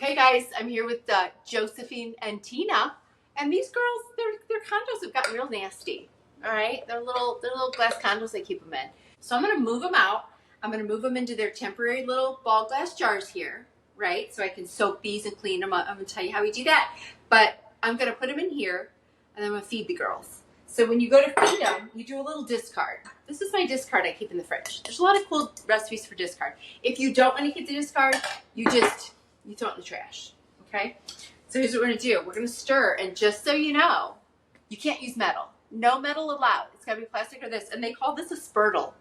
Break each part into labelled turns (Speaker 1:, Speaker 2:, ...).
Speaker 1: Okay, guys, I'm here with Josephine and Tina, and these girls, their condos have gotten real nasty. All right, they're little glass condos they keep them in. So I'm gonna move them out. I'm gonna move them into their temporary little ball glass jars here, right? So I can soak these and clean them up. I'm gonna tell you how we do that. But I'm gonna put them in here, and I'm gonna feed the girls. So when you go to feed them, you do a little discard. This is my discard I keep in the fridge. There's a lot of cool recipes for discard. If you don't want to keep the discard, you throw it in the trash, okay? So here's what we're gonna do. We're gonna stir, and just so you know, you can't use metal. No metal allowed. It's gotta be plastic or this, and they call this a spurtle.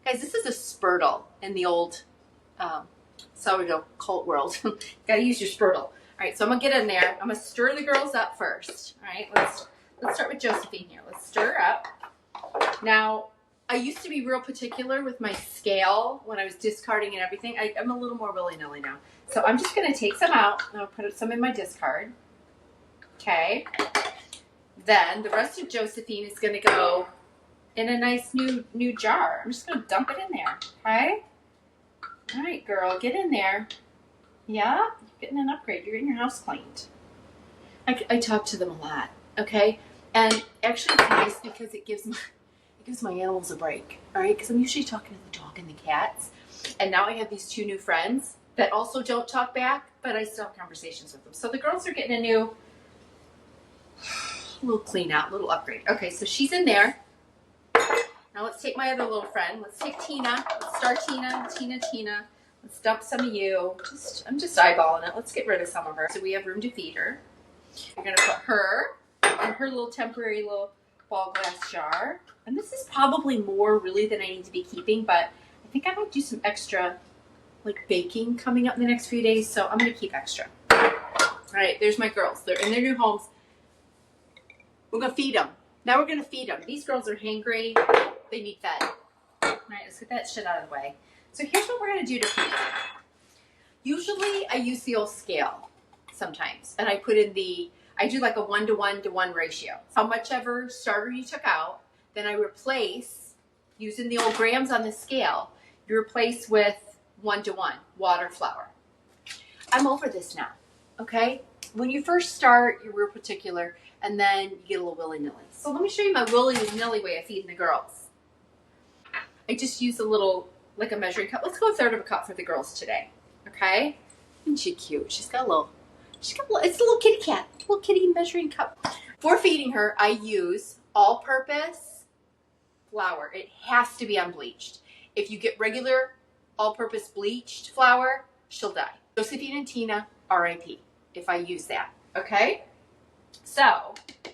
Speaker 1: Guys, this is a spurtle in the old sourdough cult world. You gotta use your spurtle. All right, so I'm gonna get in there. I'm gonna stir the girls up first. All right, let's start with Josephine here. Let's stir up. Now, I used to be real particular with my scale when I was discarding and everything. I'm a little more willy-nilly now. So I'm just going to take some out, and I'll put some in my discard. Okay. Then the rest of Josephine is going to go in a nice new jar. I'm just going to dump it in there. Okay. All right, girl, get in there. Yeah, you're getting an upgrade. You're getting your house cleaned. I talk to them a lot. Okay. And actually it's nice because it gives my animals a break. All right. Because I'm usually talking to the dog and the cats. And now I have these two new friends that also don't talk back, but I still have conversations with them. So the girls are getting a new little clean out, little upgrade. Okay, so she's in there. Now let's take my other little friend. Let's take Tina. Let's start Tina. Let's dump some of you. I'm just eyeballing it. Let's get rid of some of her. So we have room to feed her. We're gonna put her in her little temporary little ball glass jar. And this is probably more really than I need to be keeping, but I think I might do some extra like baking coming up in the next few days, so I'm gonna keep extra. All right, there's my girls. They're in their new homes. We're gonna feed them. Now we're gonna feed them. These girls are hangry. They need fed. All right, let's get that shit out of the way. So here's what we're gonna do to feed them. Usually I use the old scale sometimes, and I do like a 1-to-1 ratio. How much ever starter you took out, then I replace, using the old grams on the scale, you replace with 1-to-1 water, flour. I'm over this now, okay? When you first start, you're real particular, and then you get a little willy-nilly. So let me show you my willy-nilly way of feeding the girls. I just use a little, like a measuring cup. Let's go 1/3 of a cup for the girls today, okay? Isn't she cute? It's a little kitty cat, little kitty measuring cup. For feeding her, I use all-purpose flour. It has to be unbleached. If you get regular all-purpose bleached flour, she'll die. Josephine and Tina, RIP, if I use that, okay? So,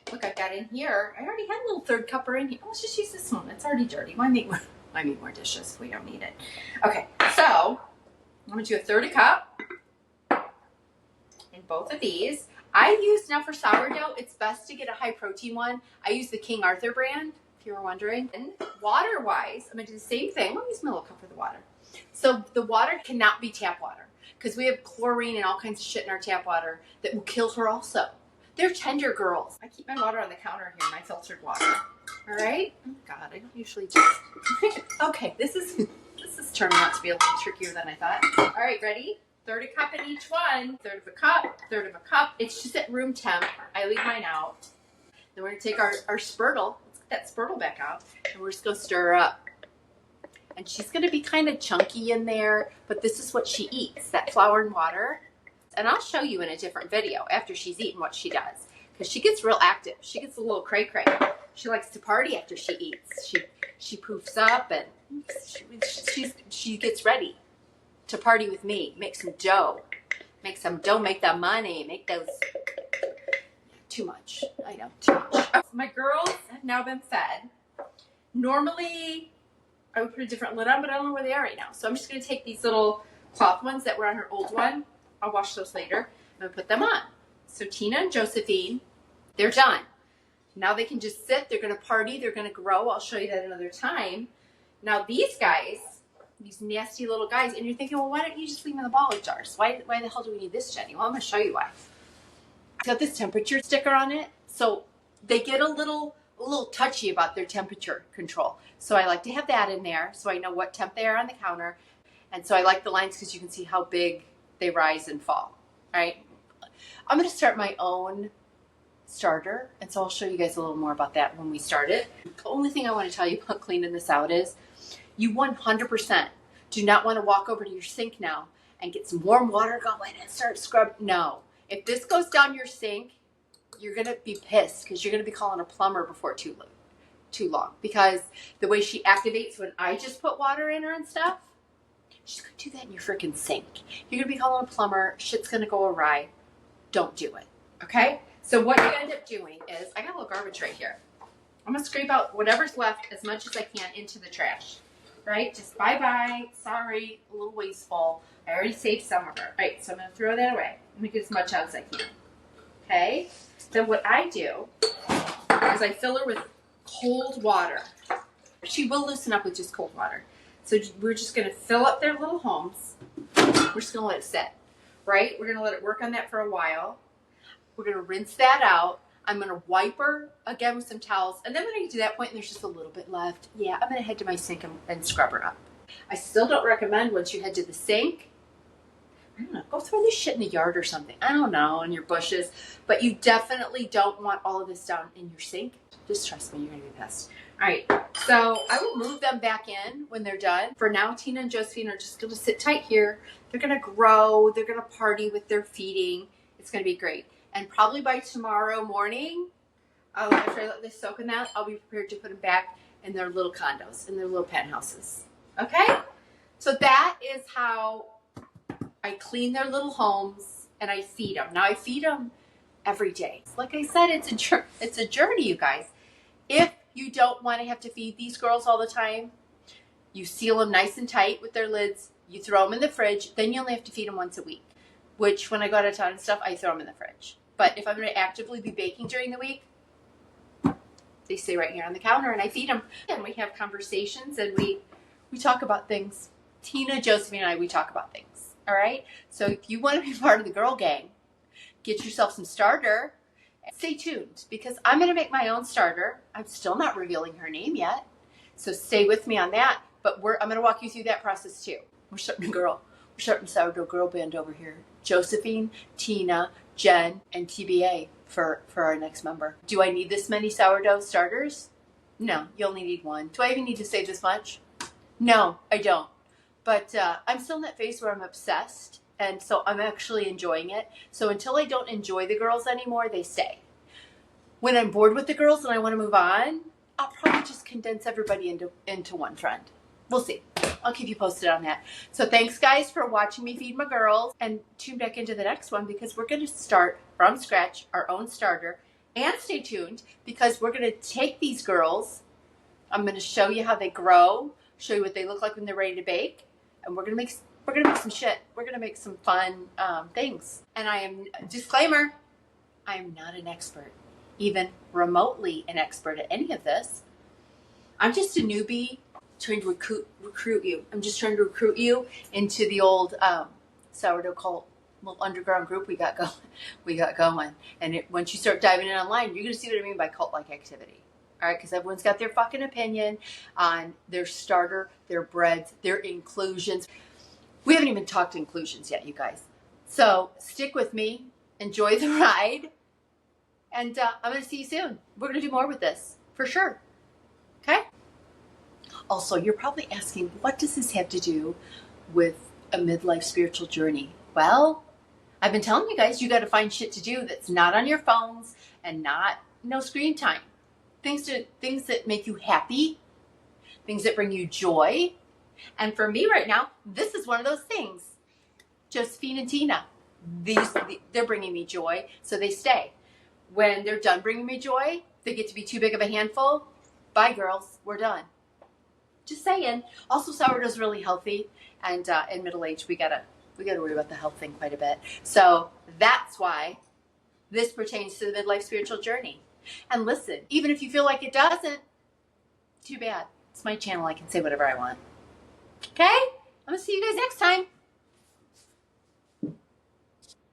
Speaker 1: look, I've got in here, I already had a little 1/3 cupper in here. Let's just use this one. It's already dirty. Why make more dishes if we don't need it? Okay, so I'm gonna do 1/3 cup in both of these. I use, now for sourdough, it's best to get a high protein one. I use the King Arthur brand, if you were wondering. And water-wise, I'm gonna do the same thing. Let me use my little cup for the water. So the water cannot be tap water because we have chlorine and all kinds of shit in our tap water that will kill her also. They're tender girls. I keep my water on the counter here, my filtered water. All right? Oh God, I don't usually just... Okay, this is turning out to be a little trickier than I thought. All right, ready? 1/3 cup in each one. 1/3 of a cup, 1/3 of a cup. It's just at room temp. I leave mine out. Then we're gonna take our spurtle. Let's get that spurtle back out. And we're just gonna stir her up. And she's going to be kind of chunky in there, but this is what she eats, that flour and water. And I'll show you in a different video after she's eaten what she does, because she gets real active. She gets a little cray-cray. She likes to party after she eats. She poofs up, and she gets ready to party with me. Make some dough. Make that money. Make those... Too much. I know, too much. My girls have now been fed. Normally... I would put a different lid on, but I don't know where they are right now. So I'm just going to take these little cloth ones that were on her old one. I'll wash those later. I'm going to put them on. So Tina and Josephine, they're done. Now they can just sit. They're going to party. They're going to grow. I'll show you that another time. Now these guys, these nasty little guys, and you're thinking, well, why don't you just leave them in the ball jars? Why the hell do we need this, Jenny? Well, I'm going to show you why. It's got this temperature sticker on it. So they get a little touchy about their temperature control. So I like to have that in there so I know what temp they are on the counter. And so I like the lines because you can see how big they rise and fall. All right. I'm going to start my own starter, and so I'll show you guys a little more about that when we start it. The only thing I want to tell you about cleaning this out is you 100% do not want to walk over to your sink now and get some warm water going and start scrubbing. No. If this goes down your sink, you're going to be pissed because you're going to be calling a plumber before too long, because the way she activates when I just put water in her and stuff, she's going to do that in your freaking sink. You're going to be calling a plumber. Shit's going to go awry. Don't do it. Okay? So what you end up doing is, I got a little garbage right here. I'm going to scrape out whatever's left as much as I can into the trash. Right? Just bye-bye. Sorry. A little wasteful. I already saved some of her. All right, so I'm going to throw that away. Let me get as much out as I can. Okay? Then what I do is I fill her with cold water. She will loosen up with just cold water. So we're just going to fill up their little homes. We're just going to let it sit. Right? We're going to let it work on that for a while. We're going to rinse that out. I'm going to wipe her again with some towels. And then when I get to that point and there's just a little bit left, yeah, I'm going to head to my sink and scrub her up. I still don't recommend once you head to the sink, I don't know, go throw this shit in the yard or something. I don't know, in your bushes. But you definitely don't want all of this down in your sink. Just trust me, you're going to be pissed. All right, so I will move them back in when they're done. For now, Tina and Josephine are just going to sit tight here. They're going to grow. They're going to party with their feeding. It's going to be great. And probably by tomorrow morning, after I let this soak in that, I'll be prepared to put them back in their little condos, in their little penthouses. Okay? So that is how I clean their little homes and I feed them. Now I feed them every day. Like I said, it's a journey, you guys. If you don't want to have to feed these girls all the time, you seal them nice and tight with their lids. You throw them in the fridge. Then you only have to feed them once a week, which when I go out of town and stuff, I throw them in the fridge. But if I'm going to actively be baking during the week, they stay right here on the counter and I feed them. And we have conversations and we talk about things. Tina, Josephine, and I, we talk about things. All right? So if you want to be part of the girl gang, get yourself some starter. Stay tuned because I'm going to make my own starter. I'm still not revealing her name yet. So stay with me on that. But I'm going to walk you through that process too. We're starting sourdough girl band over here. Josephine, Tina, Jen, and TBA for our next member. Do I need this many sourdough starters? No, you only need one. Do I even need to say this much? No, I don't. But I'm still in that phase where I'm obsessed. And so I'm actually enjoying it. So until I don't enjoy the girls anymore, they stay. When I'm bored with the girls and I want to move on, I'll probably just condense everybody into one friend. We'll see. I'll keep you posted on that. So thanks, guys, for watching me feed my girls. And tune back into the next one because we're going to start from scratch our own starter. And stay tuned because we're going to take these girls. I'm going to show you how they grow, show you what they look like when they're ready to bake. And we're going to make some shit. We're going to make some fun things. And disclaimer, I am not an expert, even remotely an expert at any of this. I'm just a newbie trying to recruit you. I'm just trying to recruit you into the old sourdough cult, little underground group we got going. And once you start diving in online, you're going to see what I mean by cult-like activity. All right, because everyone's got their fucking opinion on their starter, their breads, their inclusions. We haven't even talked inclusions yet, you guys. So stick with me. Enjoy the ride. And I'm going to see you soon. We're going to do more with this, for sure. Okay? Also, you're probably asking, what does this have to do with a midlife spiritual journey? Well, I've been telling you guys, you got to find shit to do that's not on your phones and no screen time. Things that make you happy. Things that bring you joy. And for me right now, this is one of those things. Josephine and Tina, they're bringing me joy, so they stay. When they're done bringing me joy, they get to be too big of a handful. Bye, girls. We're done. Just saying. Also, sourdough's really healthy, and in middle age, we gotta worry about the health thing quite a bit. So that's why this pertains to the midlife spiritual journey. And listen, even if you feel like it doesn't, too bad. It's my channel. I can say whatever I want. Okay? I'm going to see you guys next time.